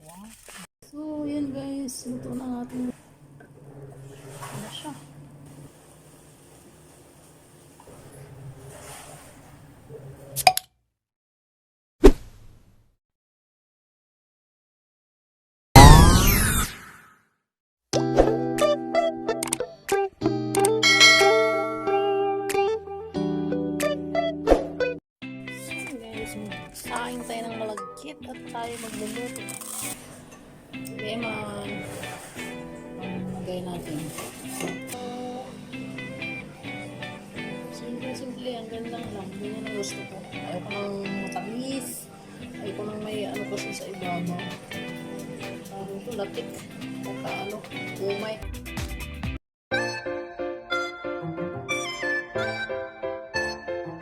So, yun guys. Luto na ang ating ano siya. Saing tayo ng malagkit at tayo magluluto. Sige man. Lagay natin. Simple, ang ganda lang. Ganyan ang gusto ko. Ayaw ko ng matamis. Ayaw ko ng may ano kasi sa ibabaw. Parang ito, latik. Baka umay.